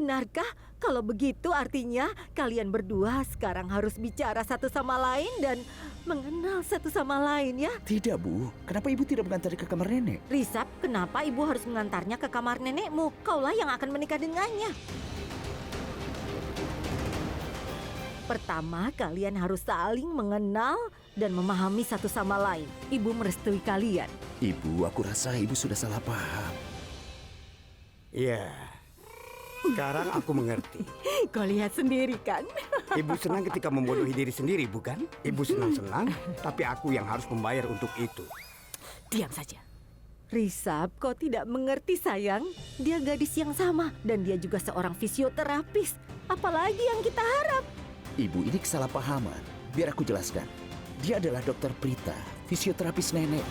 Benarkah? Kalau begitu artinya kalian berdua sekarang harus bicara satu sama lain dan mengenal satu sama lain ya? Tidak, Bu. Kenapa Ibu tidak mengantar ke kamar nenek? Risap, kenapa ibu harus mengantarnya ke kamar nenekmu? Kaulah yang akan menikah dengannya. Pertama, kalian harus saling mengenal dan memahami satu sama lain. Ibu merestui kalian. Ibu, aku rasa Ibu sudah salah paham. Ya, sekarang aku mengerti. Kau lihat sendiri kan? Ibu senang ketika membodohi diri sendiri, bukan? Ibu senang-senang, tapi aku yang harus membayar untuk itu. Diam saja. Risap, kau tidak mengerti sayang. Dia gadis yang sama dan dia juga seorang fisioterapis. Apalagi yang kita harap? Ibu, ini kesalahpahaman. Biar aku jelaskan. Dia adalah Dokter Prita, fisioterapis nenek.